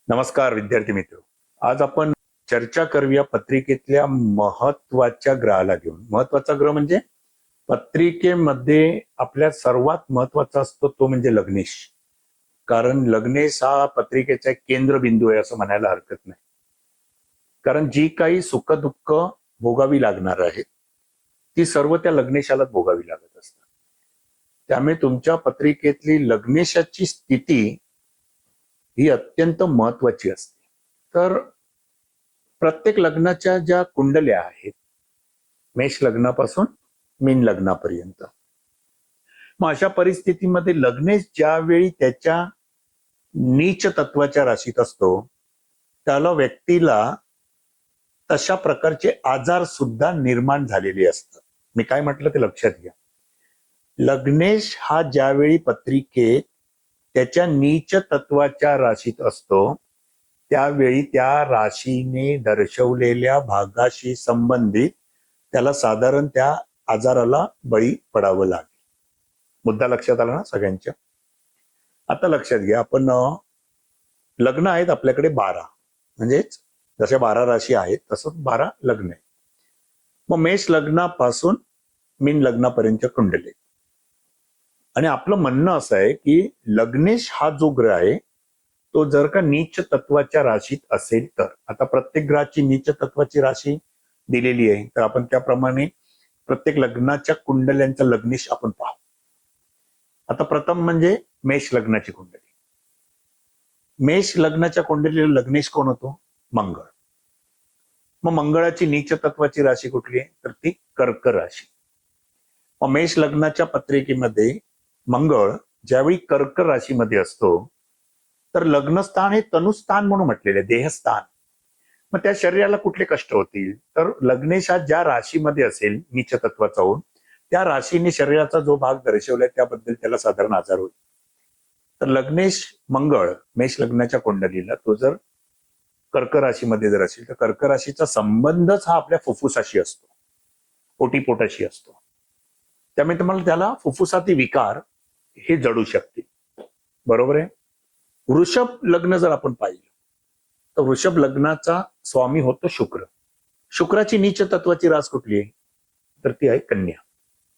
नमस्कार विद्यार्थी मित्र. आज आपण चर्चा करूया पत्रिकेतल्या महत्वाच्या ग्रहाला घेऊन. महत्वाचा ग्रह म्हणजे पत्रिकेमध्ये आपल्या सर्वात महत्वाचा असतो तो म्हणजे लग्नेश. कारण लग्नेश हा पत्रिकेचा एक केंद्रबिंदू आहे असं म्हणायला हरकत नाही. कारण जी काही सुखदुःख भोगावी लागणार आहेत ती सर्व त्या लग्नेशालाच भोगावी लागत असतात. त्यामुळे तुमच्या पत्रिकेतली लग्नेशाची स्थिती ही अत्यंत महत्वाची असते. तर प्रत्येक लग्नाच्या ज्या कुंडल्या आहेत, मेष लग्नापासून मीन लग्नापर्यंत, मग अशा परिस्थितीमध्ये लग्नेश ज्यावेळी त्याच्या नीच तत्वाच्या राशीत असतो त्याला व्यक्तीला तशा प्रकारचे आजार सुद्धा निर्माण झालेले असतात. मी काय म्हटलं ते लक्षात घ्या. लग्नेश हा ज्यावेळी पत्रिकेत त्याच्या नीच तत्वाच्या राशीत असतो त्यावेळी त्या राशीने दर्शवलेल्या भागाशी संबंधित त्याला साधारण त्या आजाराला बळी पडावं लागेल. मुद्दा लक्षात आला ना सगळ्यांच्या? आता लक्षात घ्या, आपण लग्न आहेत आपल्याकडे 12, म्हणजेच जशा 12 राशी आहेत तसंच 12 लग्न आहे. मग मेष लग्नापासून मीन लग्नापर्यंत कुंडली. आणि आपलं म्हणणं असं आहे की लग्नेश हा जो ग्रह आहे तो जर का नीच तत्वाच्या राशीत असेल तर, आता प्रत्येक ग्रहाची नीच तत्वाची राशी दिलेली आहे तर आपण त्याप्रमाणे प्रत्येक लग्नाच्या कुंडल्यांचा लग्नेश आपण पाहू. आता प्रथम म्हणजे मेष लग्नाची कुंडली. मेष लग्नाच्या कुंडलीला लग्नेश कोण होतो? मंगळ. मग मंगळाची नीच तत्वाची राशी कुठली आहे तर ती कर्क राशी. मग मेष लग्नाच्या पत्रिकेमध्ये मंगळ ज्यावेळी कर्क राशीमध्ये असतो तर लग्नस्थान हे तनुस्थान म्हणून म्हटलेले, देहस्थान. मग त्या शरीराला कुठले कष्ट होतील तर लग्नेश हा ज्या राशीमध्ये असेल नीच तत्वाचा होऊन त्या राशीने शरीराचा जो भाग दर्शवलाय त्याबद्दल त्याला साधारण आजार होईल. तर लग्नेश मंगळ मेष लग्नाच्या कुंडलीला तो जर कर्क राशीमध्ये जर असेल तर कर्क राशीचा संबंधच हा आपल्या फुफ्फुसाशी असतो, पोटीपोटाशी असतो. त्यामुळे तुम्हाला त्याला फुफ्फुसातील विकार हे जडू शकते. बरोबर आहे. वृषभ लग्न जर आपण पाहिलं तर वृषभ लग्नाचा स्वामी होतो शुक्र. शुक्राची नीच तत्वाची रास कुठली आहे तर ती आहे कन्या.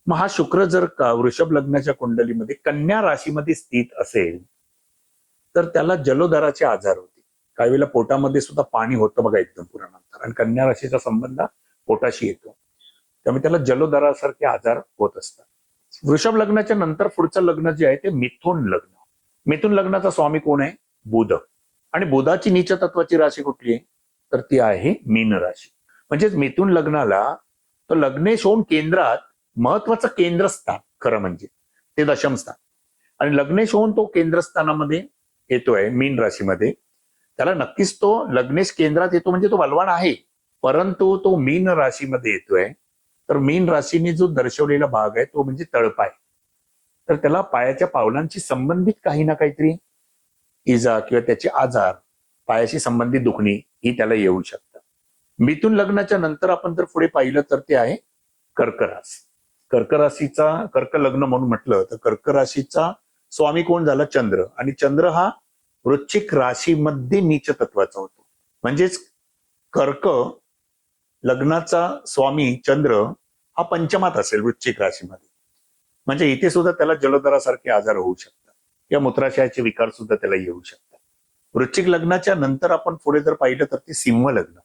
मग हा शुक्र जर का वृषभ लग्नाच्या कुंडलीमध्ये कन्या राशीमध्ये स्थित असेल तर त्याला जलोदराचे आजार होते. काही वेळेला पोटामध्ये सुद्धा पाणी होतं बघा एकदम पुराणांतर, आणि कन्या राशीचा संबंध पोटाशी येतो त्यामुळे त्याला जलोदरासारखे आजार होत असतात. वृषभ लग्नाच्या नंतर पुढचं लग्न जे आहे ते मिथुन लग्न. मिथुन लग्नाचा स्वामी कोण आहे? बुध. आणि बुधाची नीच तत्वाची राशी कुठली आहे तर ती आहे मीन राशी. म्हणजेच मिथुन लग्नाला तो लग्नेश होऊन केंद्रात महत्वाचं केंद्रस्थान, खरं म्हणजे ते दशम स्थान, आणि लग्नेश होऊन तो केंद्रस्थानामध्ये येतोय मीन राशीमध्ये. त्याला नक्कीच तो लग्नेश केंद्रात येतो म्हणजे तो बलवान आहे, परंतु तो मीन राशीमध्ये येतोय तर मीन राशीने जो दर्शवलेला भाग आहे तो म्हणजे तळपाय. तर त्याला पायाच्या पावलांशी संबंधित काही ना काहीतरी इजा किंवा त्याचे आजार, पायाशी संबंधित दुखणी ही त्याला येऊ शकतात. मिथुन लग्नाच्या नंतर आपण जर पुढे पाहिलं तर ते आहे कर्क रास. कर्क राशीचा, कर्क लग्न म्हणून म्हटलं तर कर्क राशीचा स्वामी कोण झाला? चंद्र. आणि चंद्र हा वृश्चिक राशीमध्ये नीच तत्वाचा होतो. म्हणजेच कर्क लग्नाचा स्वामी चंद्र हा पंचमात असेल वृश्चिक राशीमध्ये, म्हणजे इथे सुद्धा त्याला जलोदरासारखे आजार होऊ शकतात किंवा मूत्राशयाचे विकार सुद्धा त्याला येऊ शकतात. वृश्चिक लग्नाच्या नंतर आपण पुढे जर पाहिलं तर ते सिंह लग्न.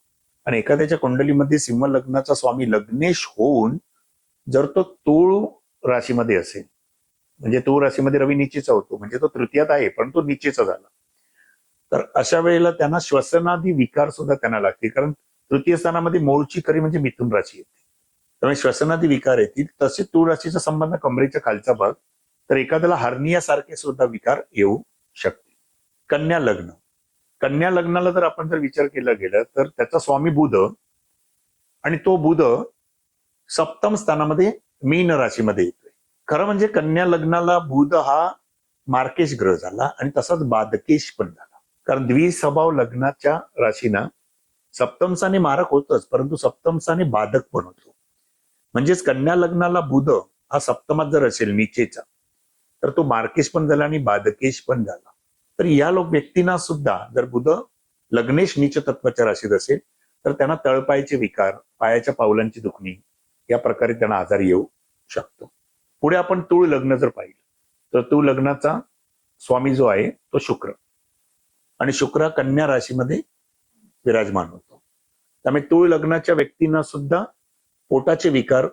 आणि एखाद्याच्या कुंडलीमध्ये सिंह लग्नाचा स्वामी लग्नेश होऊन जर तो तूळ राशीमध्ये असेल, म्हणजे तूळ राशीमध्ये रवी निचेचा होतो, म्हणजे तो तृतीयात आहे पण तो निचेचा झाला, तर अशा वेळेला त्यांना श्वसनादी विकार सुद्धा त्यांना लागतील. कारण तृतीय स्थानामध्ये मूळची खरी म्हणजे मिथुन राशी येते, त्यामुळे श्वसनादी विकार येतील. तसे तूळ राशीचा संबंध कमरेच्या खालचा भाग, तर एखाद्याला हर्नियासारखे सुद्धा विकार येऊ शकते. कन्या लग्न. कन्या लग्नाला जर आपण जर विचार केला गेला तर त्याचा स्वामी बुध, आणि तो बुध सप्तम स्थानामध्ये मीन राशीमध्ये येतोय. खरं म्हणजे कन्या लग्नाला बुध हा मार्केश ग्रह झाला आणि तसाच बाधकेश पण झाला. कारण द्विस्वभाव लग्नाच्या राशीना सप्तम स्थानी मारक होतच, परंतु सप्तम स्थानी बाधक पण होतो. म्हणजेच कन्या लग्नाला बुध हा सप्तमात जर असेल नीचेचा तर तो मार्केश पण झाला आणि बाधकेश पण झाला. तर या व्यक्तींना सुद्धा जर बुध लग्नेश नीच तत्वाच्या राशीत असेल तर त्यांना तळपायाचे विकार, पायाच्या पावलांची दुखणी या प्रकारे त्यांना आजार येऊ शकतो. पुढे आपण तूळ लग्न जर पाहिलं तर तूळ लग्नाचा स्वामी जो आहे तो शुक्र, आणि शुक्र कन्या राशीमध्ये विराजमान होतो. त्यामुळे तूळ लग्नाच्या व्यक्तींना सुद्धा पोटाचे विकार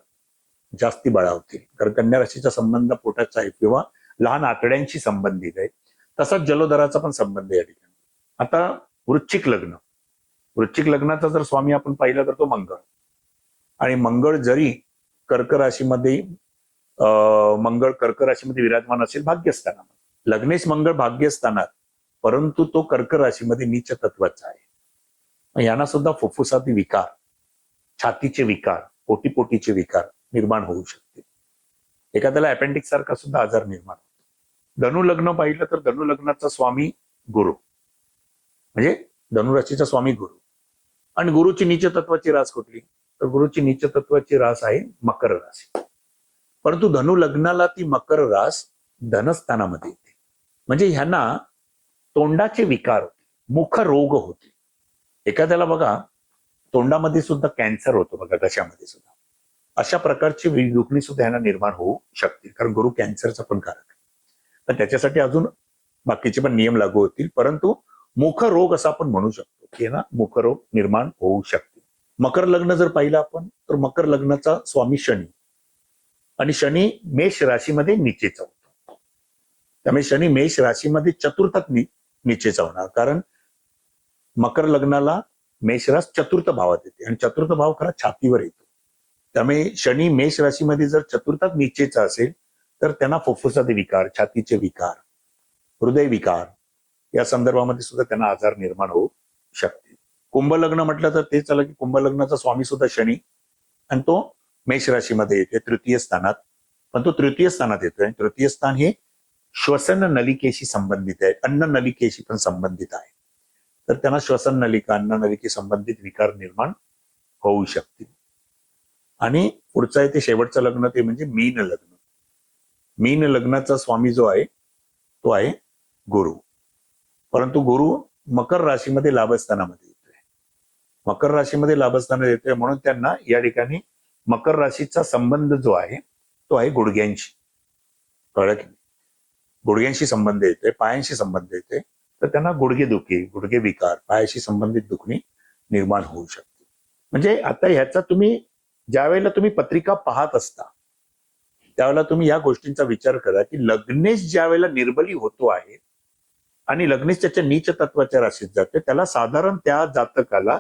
जास्ती बळावतील, कारण कन्या राशीचा संबंध पोटाचा आहे किंवा लहान आतड्यांशी संबंधित आहे. तसाच जलोदराचा पण संबंध आहे या ठिकाणी. आता वृश्चिक लग्न, वृश्चिक लग्नाचा जर स्वामी आपण पाहिला तर तो मंगळ, आणि मंगळ जरी कर्क राशीमध्ये मंगळ कर्क राशीमध्ये विराजमान असेल भाग्यस्थानामध्ये, लग्नेश मंगळ भाग्यस्थानात, परंतु तो कर्क राशीमध्ये नीच तत्वाचा आहे. यांना सुद्धा फुफ्फुसाचे विकार, छातीचे विकार, पोटीचे विकार निर्माण होऊ शकते. एखाद्याला अपेंडिक्स सारखा सुद्धा आजार निर्माण होतो. धनु लग्न पाहिलं तर धनु लग्नाचा स्वामी गुरु, म्हणजे धनुराशीचा स्वामी गुरु, आणि गुरुची नीच तत्वाची रास कुठली, तर गुरुची नीच तत्वाची रास आहे मकर राशी. परंतु धनु लग्नाला ती मकर रास धनस्थानामध्ये येते, म्हणजे ह्यांना तोंडाचे विकार होते, मुख रोग होते. एखाद्याला बघा तोंडामध्ये सुद्धा कॅन्सर होतो बघा, घशामध्ये सुद्धा, अशा प्रकारची दुखणी सुद्धा यांना निर्माण होऊ शकते, कारण गुरु कॅन्सरचा पण कारक आहे. तर त्याच्यासाठी अजून बाकीचे पण नियम लागू होतील, परंतु मुख रोग असं आपण म्हणू शकतो की ना मुख रोग निर्माण होऊ शकते. मकर लग्न जर पाहिलं आपण तर मकर लग्नाचा स्वामी शनी, आणि शनी मेष राशीमध्ये निचेचा होतो. त्यामुळे शनी मेष राशीमध्ये चतुर्थात निचेचा होणार, कारण मकर लग्नाला मेष रास चतुर्थ भावात येते, आणि चतुर्थ भाव खरा छातीवर येतो. त्यामुळे शनी मेष राशीमध्ये जर चतुर्थात निचेचा असेल तर त्यांना फुफ्फुसाचे विकार, छातीचे विकार, हृदय विकार या संदर्भामध्ये सुद्धा त्यांना आजार निर्माण होऊ शकते. कुंभ लग्न म्हटलं तर तेच झालं की कुंभ लग्नाचा स्वामी सुद्धा शनी, आणि तो मेष राशीमध्ये येते तृतीय स्थानात, पण तो तृतीय स्थानात येतोय. तृतीय स्थान हे श्वसन नलिकेशी संबंधित आहे, अन्न नलिकेशी पण संबंधित आहे. तर त्यांना श्वसन नलिका, अन्न नलिके संबंधित विकार निर्माण होऊ शकतील. आणि पुढचं आहे ते शेवटचं लग्न, ते म्हणजे मीन लग्न. मीन लग्नाचा स्वामी जो आहे तो आहे गुरु, परंतु गुरु मकर राशीमध्ये लाभस्थानामध्ये येतोय. मकर राशीमध्ये लाभस्थानात येतोय म्हणून त्यांना या ठिकाणी मकर राशीचा संबंध जो आहे तो आहे गुडघ्यांशी. कळलं की गुडघ्यांशी संबंध येतोय, पायांशी संबंध येतोय, तर त्यांना गुडघेदुखी, गुडघे विकार, पायाशी संबंधित दुखणी निर्माण होऊ शकते. म्हणजे आता ह्याचा तुम्ही ज्या वेळेला तुम्ही पत्रिका पाहत असता त्यावेळेला तुम्ही या गोष्टींचा विचार करा की लग्नेश ज्या वेळेला निर्बली होतो आहे आणि लग्नेश त्याच्या नीच तत्वाच्या राशीत जाते, त्याला साधारण त्या जातकाला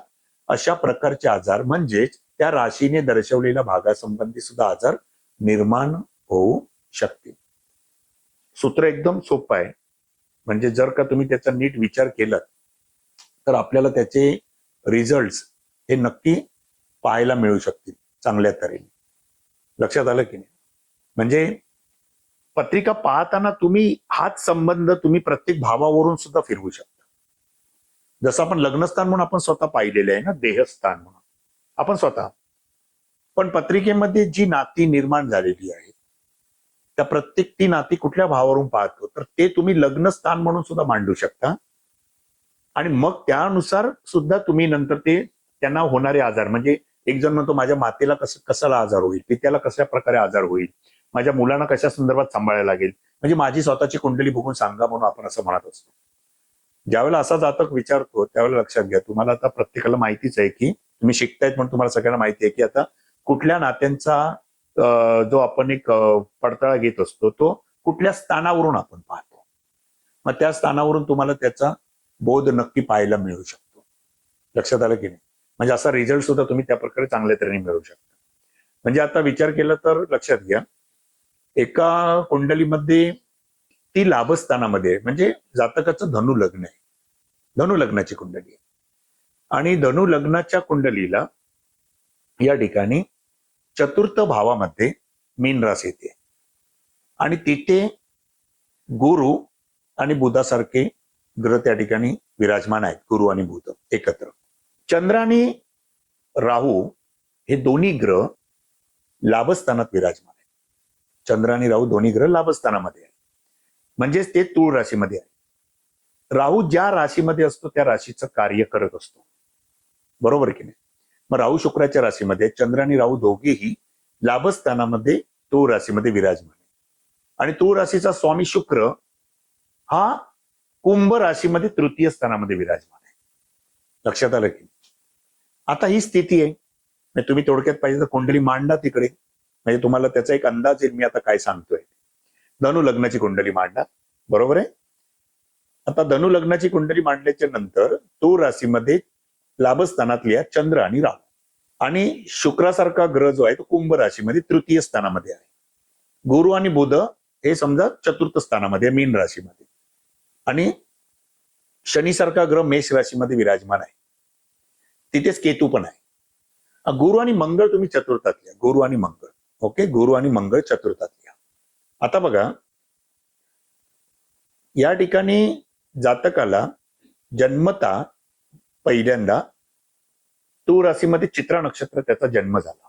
अशा प्रकारचे आजार, म्हणजेच त्या राशीने दर्शवलेल्या भागासंबंधी सुद्धा आजार निर्माण होऊ शकतील. सूत्र एकदम सोपं आहे, म्हणजे जर का तुम्ही त्याचा नीट विचार केलात तर आपल्याला त्याचे रिझल्ट्स हे नक्की पाहायला मिळू शकतील चांगल्या तऱ्हेने. लक्षात आलं की नाही? म्हणजे पत्रिका पाहताना तुम्ही हाच संबंध तुम्ही प्रत्येक भावावरून सुद्धा फिरवू शकता. जसं आपण लग्नस्थान म्हणून आपण स्वतः पाहिलेले आहे ना, देहस्थान म्हणून आपण स्वतः, पण पत्रिकेमध्ये जी नाती निर्माण झालेली आहे त्या प्रत्येक ती नाती कुठल्या भावावरून पाहतो तर ते तुम्ही लग्नस्थान म्हणून सुद्धा मांडू शकता, आणि मग त्यानुसार सुद्धा तुम्ही नंतर ते त्यांना होणारे आजार, म्हणजे एक जण म्हणतो माझ्या मातेला कशाला आजार होईल, पित्याला कशा प्रकारे आजार होईल, माझ्या मुलांना कशा संदर्भात सांभाळायला लागेल, म्हणजे माझी स्वतःची कुंडली बघून सांगा म्हणून आपण असं म्हणत असतो. ज्यावेळेला असा जातक विचारतो त्यावेळेला लक्षात घ्या, तुम्हाला आता प्रत्येकाला माहितीच आहे की तुम्ही शिकतायत म्हणून तुम्हाला सगळ्यांना माहिती आहे की आता कुठल्या नात्यांचा जो आपण एक पडताळा घेत असतो तो कुठल्या स्थानावरून आपण पाहतो, मग त्या स्थानावरून तुम्हाला त्याचा बोध नक्की पाहायला मिळू शकतो. लक्षात आलं की नाही? म्हणजे असा रिझल्ट सुद्धा तुम्ही त्या प्रकारे चांगल्या तऱ्हेने मिळवू शकता. म्हणजे आता विचार केला तर लक्षात घ्या, एका कुंडलीमध्ये ती लाभस्थानामध्ये, म्हणजे जातकाचं धनु लग्न आहे, धनु लग्नाची कुंडली आहे, आणि धनु लग्नाच्या कुंडलीला या ठिकाणी चतुर्थ भावामध्ये मीन रास येते, आणि तिथे गुरु आणि बुधासारखे ग्रह त्या ठिकाणी विराजमान आहेत. गुरु आणि बुध एकत्र. चंद्र आणि राहू हे दोन्ही ग्रह लाभस्थानात विराजमान आहेत. चंद्र आणि राहू दोन्ही ग्रह लाभस्थानामध्ये आहेत, म्हणजेच ते तूळ राशीमध्ये आहे. राहू ज्या राशीमध्ये असतो त्या राशीचं कार्य करत असतो, बरोबर की नाही? मग राहू शुक्राच्या राशीमध्ये, चंद्र आणि राहू दोघेही लाभस्थानामध्ये तो राशीमध्ये विराजमान आहे. आणि तो राशीचा स्वामी शुक्र हा कुंभ राशीमध्ये तृतीय स्थानामध्ये विराजमान आहे. लक्षात आलं की? आता ही स्थिती आहे. म्हणजे तुम्ही थोडक्यात पाहिजे तर कुंडली मांडा तिकडे, म्हणजे तुम्हाला त्याचा एक अंदाज येईल मी आता काय सांगतोय. धनु लग्नाची कुंडली मांडा, बरोबर आहे? आता धनु लग्नाची कुंडली मांडल्याच्या नंतर तो राशीमध्ये लाभस्थानातल्या चंद्र आणि राहू आणि शुक्रासारखा ग्रह जो आहे तो कुंभ राशीमध्ये तृतीय स्थानामध्ये आहे. गुरु आणि बुध हे समजा चतुर्थ स्थानामध्ये मीन राशीमध्ये, आणि शनीसारखा ग्रह मेष राशीमध्ये विराजमान आहे. तिथेच केतू पण आहे. गुरु आणि मंगळ तुम्ही चतुर्थात लिहा, गुरु आणि मंगळ. ओके, गुरु आणि मंगळ चतुर्थात लिहा. आता बघा, या ठिकाणी जातकाला जन्मता पहिल्यांदा तो राशीमध्ये चित्रा नक्षत्र त्याचा जन्म झाला,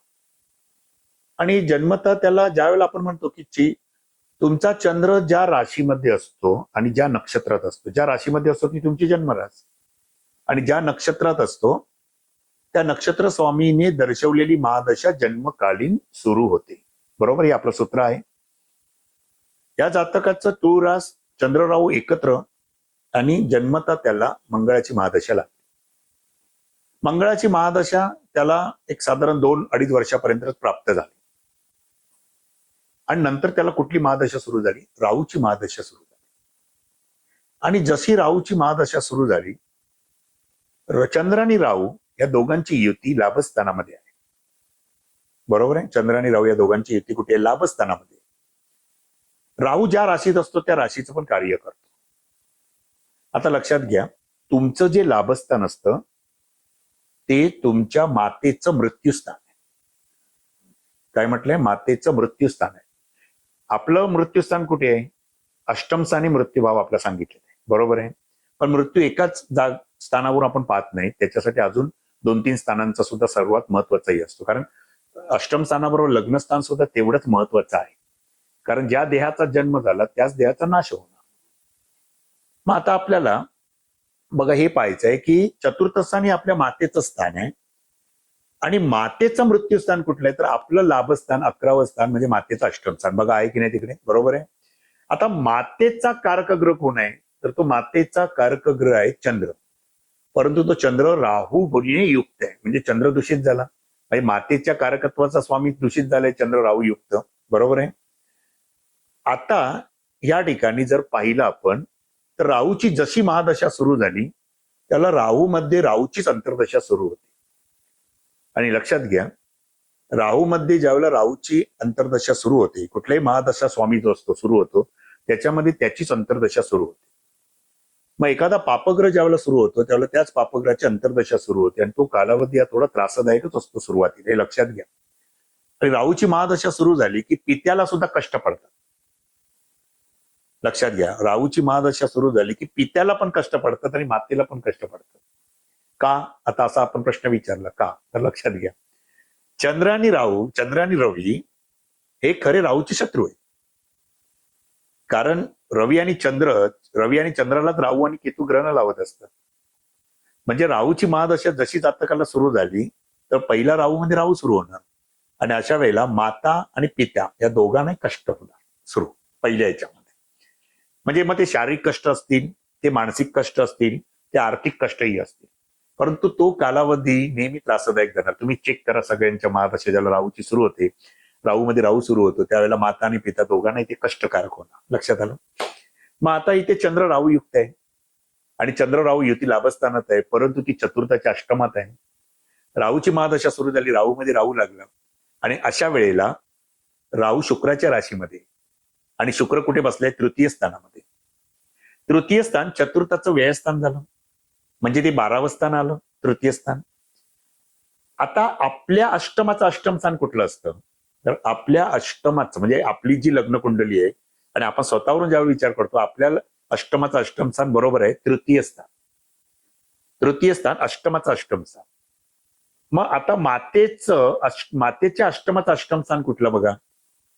आणि जन्मता त्याला ज्यावेळेला आपण म्हणतो की तुमचा चंद्र ज्या राशीमध्ये असतो आणि ज्या नक्षत्रात असतो, ज्या राशीमध्ये असतो ती तुमची जन्मरास, आणि ज्या नक्षत्रात असतो त्या नक्षत्र स्वामीने दर्शवलेली महादशा जन्मकालीन सुरू होते, बरोबर? हे आपलं सूत्र आहे. या जातकाचं तो रास चंद्र राहू एकत्र, आणि जन्मता त्याला मंगळाची महादशा लागते. मंगळाची महादशा त्याला एक साधारण 2-2.5 वर्षापर्यंत प्राप्त झाली, आणि नंतर त्याला कुठली महादशा सुरू झाली? राहूची महादशा सुरू झाली. आणि जशी राहूची महादशा सुरू झाली, चंद्र आणि राहू या दोघांची युती लाभस्थानामध्ये आहे, बरोबर आहे? चंद्र आणि राहू या दोघांची युती कुठे आहे? लाभस्थानामध्ये. राहू ज्या राशीत असतो त्या राशीचं पण कार्य करतो. आता लक्षात घ्या, तुमचं जे लाभस्थान असतं ते तुमच्या मातेचं मृत्यूस्थान आहे. काय म्हटलंय? मातेचं मृत्यूस्थान आहे. आपलं मृत्यूस्थान कुठे आहे? अष्टमस्थानी मृत्यूभाव आपला सांगितलेला आहे, बरोबर आहे? पण मृत्यू एकाच स्थानावर आपण पाहत नाही, त्याच्यासाठी अजून 2-3 स्थानांचा सुद्धा सर्वात महत्वाचाही असतो. कारण अष्टम स्थानाबरोबर लग्नस्थान सुद्धा तेवढंच महत्वाचं आहे, कारण ज्या देहाचा जन्म झाला त्याच देहाचा नाश होणार. मग आता आपल्याला बघा हे पाहायचं आहे की चतुर्थ स्थान हे आपल्या मातेचं स्थान आहे, आणि मातेचं मृत्यूस्थान कुठलं आहे? तर आपलं लाभस्थान 11वं स्थान म्हणजे मातेचं अष्टम स्थान. बघा आहे की नाही तिकडे, बरोबर आहे? आता मातेचा कारकग्रह कोण आहे? तर तो मातेचा कारकग्रह आहे चंद्र, परंतु तो चंद्र राहूने युक्त आहे, म्हणजे चंद्र दूषित झाला, म्हणजे मातेच्या कारकत्वाचा स्वामी दूषित झालाय, चंद्र राहू युक्त, बरोबर आहे? आता या ठिकाणी जर पाहिलं आपण तर राहूची जशी महादशा सुरू झाली त्याला राहू मध्ये राहूचीच अंतर्दशा सुरू होती. आणि लक्षात घ्या, राहू मध्ये ज्यावेळेला राहूची अंतर्दशा सुरू होते, कुठल्याही महादशा स्वामी जो असतो सुरू होतो त्याच्यामध्ये त्याचीच अंतर्दशा सुरू होते. मग एखादा पापग्रह ज्यावेळेला सुरू होतो त्यावेळेला त्याच पापग्रहाची अंतर्दशा सुरू होते, आणि तो कालावधी हा थोडा त्रासदायकच असतो सुरुवातीला, हे लक्षात घ्या. आणि राहूची महादशा सुरू झाली की पित्याला सुद्धा कष्ट पडतात. लक्षात घ्या, राहूची महादशा सुरू झाली की पित्याला पण कष्ट पडतात आणि मातेला पण कष्ट पडतात. का? आता असा आपण प्रश्न विचारला का, तर लक्षात घ्या, चंद्र आणि राहू, चंद्र आणि रवी हे खरे राहूचे शत्रू आहे. कारण रवी आणि चंद्रालाच राहू आणि केतू ग्रहण लावत असतात. म्हणजे राहूची महादशा जशी जातकाला सुरू झाली तर पहिला राहू मध्ये राहू सुरू होणार, आणि अशा वेळेला माता आणि पित्या या दोघांना कष्ट होणार सुरू पहिल्या याच्यामध्ये. म्हणजे मग ते शारीरिक कष्ट असतील, ते मानसिक कष्ट असतील, ते आर्थिक कष्टही असतील, परंतु तो कालावधी नेहमी त्रासदायक जाणार. तुम्ही चेक करा सगळ्यांच्या महादशा ज्याला राहूची सुरू होते, राहू मध्ये राहू सुरू होतो त्यावेळेला माता आणि पिता दोघांनाही ते कष्टकारक होणार. लक्षात आलं? मग आता इथे चंद्र राहू युक्त आहे, आणि चंद्र राहू युती लाभस्थानात आहे, परंतु ती चतुर्थाच्या अष्टमात आहे. राहूची महादशा सुरू झाली, राहू मध्ये राहू लागला, आणि अशा वेळेला राहू शुक्राच्या राशीमध्ये, आणि शुक्र कुठे बसलाय? तृतीय स्थानामध्ये. तृतीय स्थान चतुर्थाचं व्ययस्थान झालं, म्हणजे ते 12वं स्थान आलं, तृतीय स्थान. आता आपल्या अष्टमाचं अष्टम स्थान कुठलं असतं? तर आपल्या अष्टमाचं म्हणजे आपली जी लग्न कुंडली आहे, आणि आपण स्वतःवरून ज्यावेळी विचार करतो आपल्याला अष्टमाचं अष्टम स्थान बरोबर आहे तृतीय स्थान. तृतीय स्थान अष्टमाचं अष्टम स्थान. मग आता मातेच्या अष्टमाचं अष्टम स्थान कुठलं बघा?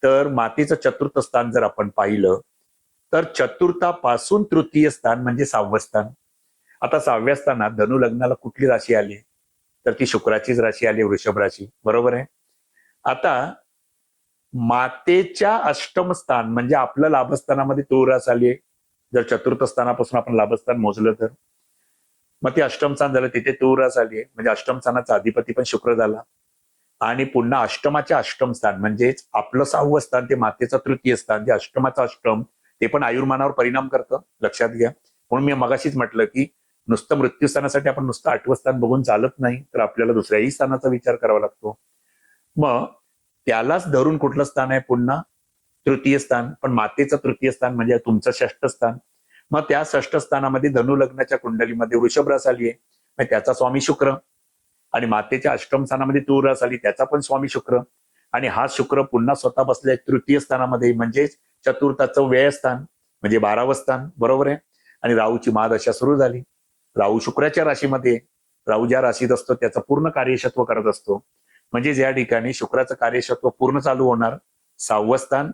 तर मातेचं चतुर्थ स्थान जर आपण पाहिलं तर चतुर्थापासून तृतीय स्थान म्हणजे 6वं स्थान. आता 6व्या स्थानात धनु लग्नाला कुठली राशी आली? तर ती शुक्राचीच राशी आली, वृषभ राशी. बरोबर आहे. आता मातेच्या अष्टम स्थान म्हणजे आपलं लाभस्थानामध्ये तूळ रास आली आहे. जर चतुर्थ स्थानापासून आपण लाभस्थान मोजलं तर मग ते अष्टम स्थान झालं, तिथे तूळ रास आली आहे. म्हणजे अष्टम स्थानाचा अधिपती पण शुक्र झाला. आणि पुन्हा अष्टमाच्या अष्टम स्थान म्हणजेच आपलं 6वं स्थान ते मातेचं तृतीय स्थान, जे अष्टमाचं अष्टम ते पण आयुर्मानावर परिणाम करतं, लक्षात घ्या. म्हणून मी मगाशीच म्हटलं की नुसतं मृत्यूस्थानासाठी आपण नुसतं 8वं स्थान बघून चालत नाही, तर आपल्याला दुसऱ्याही स्थानाचा विचार करावा लागतो. मग त्यालाच धरून कुठलं स्थान आहे? पुन्हा तृतीय स्थान. पण मातेचं तृतीय स्थान म्हणजे तुमचं 6ष्ठ स्थान. मग त्या 6ष्ठ स्थानामध्ये धनु लग्नाच्या कुंडलीमध्ये वृषभ रास आली आहे, मग त्याचा स्वामी शुक्र. आणि मातेच्या अष्टम स्थानामध्ये तूळ रास आली, त्याचा पण स्वामी शुक्र. आणि हा शुक्र पुन्हा स्वतः बसलाय तृतीय स्थानामध्ये म्हणजेच चतुर्थाचं व्ययस्थान म्हणजे 12वं स्थान. बरोबर आहे. आणि राहूची महादशा सुरू झाली. राहू शुक्राच्या राशीमध्ये, राहू ज्या राशीत असतो त्याचं पूर्ण कार्यक्षत्व करत असतो. म्हणजे या ठिकाणी शुक्राचं कार्यक्षत्व पूर्ण चालू होणार. 6वं स्थान,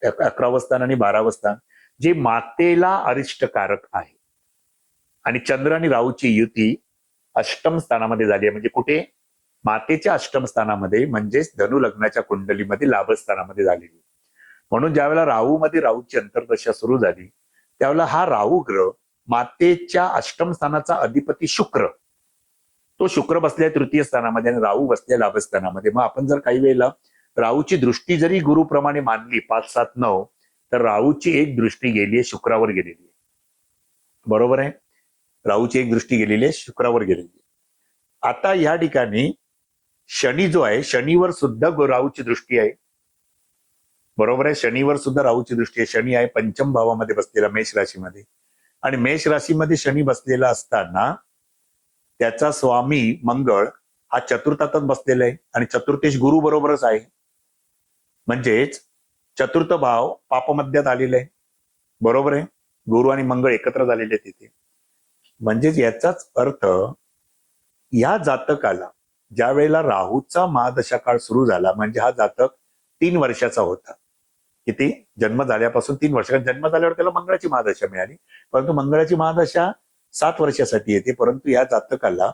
11वं स्थान आणि 12वं स्थान जे मातेला अरिष्टकारक आहे. आणि चंद्र आणि राहूची युती अष्टम स्थानामध्ये झाली आहे. म्हणजे कुठे? मातेच्या अष्टम स्थानामध्ये म्हणजेच धनु लग्नाच्या कुंडलीमध्ये लाभस्थानामध्ये झालेली. म्हणून ज्यावेळेला राहूमध्ये राहूची अंतर्दशा सुरू झाली त्यावेळेला हा राहू ग्रह मातेच्या अष्टम स्थानाचा अधिपती शुक्र, तो शुक्र बसलाय तृतीय स्थानामध्ये आणि राहू बसलाय लाभस्थानामध्ये. मग आपण जर काही वेळेला राहूची दृष्टी जरी गुरुप्रमाणे मानली 5, 7, 9 तर राहूची एक दृष्टी गेली आहे शुक्रावर गेलेली आहे. बरोबर आहे. राहूची एक दृष्टी गेलेली आहे शुक्रावर गेलेली आहे. आता या ठिकाणी शनी जो आहे, शनीवर सुद्धा राहूची दृष्टी आहे. बरोबर आहे. शनीवर सुद्धा राहूची दृष्टी आहे. शनी आहे पंचम भावामध्ये बसलेला मेष राशीमध्ये. आणि मेष राशीमध्ये शनी बसलेला असताना त्याचा स्वामी मंगळ हा चतुर्थातच बसलेला आहे आणि चतुर्थेश गुरु बरोबरच आहे. म्हणजेच चतुर्थ भाव पापमध्यात आलेला आहे. बरोबर आहे. गुरु आणि मंगळ एकत्र झालेले तिथे. म्हणजेच याचाच अर्थ या जातकाला ज्या वेळेला राहूचा महादशा काळ सुरू झाला म्हणजे हा जातक 3 वर्षाचा होता. किती? जन्म झाल्यापासून 3 वर्ष. जन्म झाल्यावर त्याला मंगळाची महादशा मिळाली, परंतु मंगळाची महादशा 7 वर्षासाठी येते. परंतु या जातकाला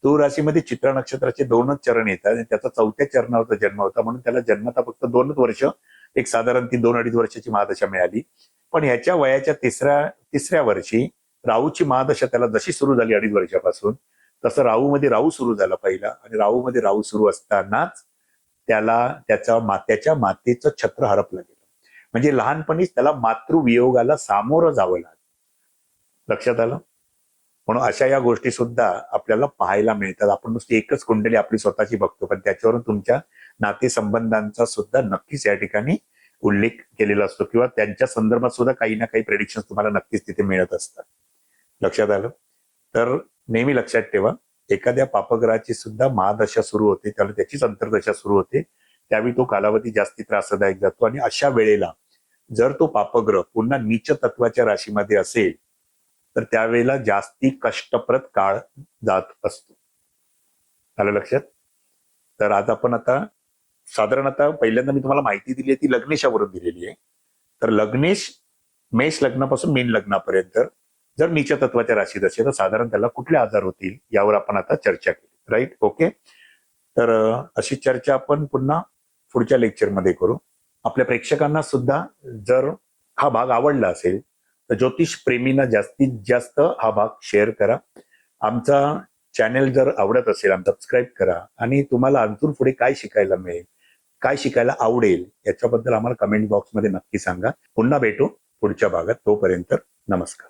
तूळ राशीमध्ये चित्रा नक्षत्राचे 2च चरण येतात आणि त्याचा 4थ्या चरणावरचा जन्म होता. म्हणून त्याला जन्मता फक्त 2च वर्ष, एक साधारण ती 2-2.5 वर्षाची महादशा मिळाली. पण ह्याच्या वयाच्या तिसऱ्या वर्षी राहूची महादशा त्याला जशी सुरू झाली 2.5 वर्षापासून, तसं राहूमध्ये राहू सुरू झाला पहिला. आणि राहूमध्ये राहू सुरू असतानाच त्याला त्याच्या मातेचं छत्र हरपलं गेलं. म्हणजे लहानपणीच त्याला मातृवियोगाला सामोरं जावं लागलं. लक्षात आलं? म्हणून अशा या गोष्टी सुद्धा आपल्याला पाहायला मिळतात. आपण नुसती एकच कुंडली आपली स्वतःची बघतो, पण त्याच्यावरून तुमच्या नातेसंबंधांचा सुद्धा नक्कीच या ठिकाणी उल्लेख केलेला असतो किंवा त्यांच्या संदर्भात सुद्धा काही ना काही प्रेडिक्शन तुम्हाला नक्कीच तिथे मिळत असतात. लक्षात आलं? तर नेहमी लक्षात ठेवा, एखाद्या पापग्रहाची सुद्धा महादशा सुरू होते, त्याला त्याचीच अंतर्दशा सुरू होते, त्यावेळी तो कालावधी जास्ती त्रासदायक जातो. आणि अशा वेळेला जर तो पापग्रह पुन्हा नीच तत्वाच्या राशीमध्ये असेल तर त्यावेळेला जास्ती कष्टप्रद काळ जात असतो. आलं लक्षात? तर आज आपण आता साधारणतः पहिल्यांदा मी तुम्हाला माहिती दिली आहे ती लग्नेशावरून दिलेली आहे. तर लग्नेश मेष लग्नापासून मीन लग्नापर्यंत जर नीच तत्वाच्या राशीत असेल तर साधारण त्याला कुठले आजार होतील यावर आपण आता चर्चा केली. राईट? ओके. तर अशी चर्चा आपण पुन्हा पुढच्या लेक्चरमध्ये करू. आपल्या प्रेक्षकांना सुद्धा जर हा भाग आवडला असेल तर ज्योतिष प्रेमींना जास्तीत जास्त हा भाग शेअर करा. आमचा चॅनेल जर आवडत असेल सबस्क्राईब करा. आणि तुम्हाला अजून पुढे काय शिकायला मिळेल, काय शिकायला आवडेल याच्याबद्दल आम्हाला कमेंट बॉक्समध्ये नक्की सांगा. पुन्हा भेटू पुढच्या भागात. तोपर्यंत नमस्कार.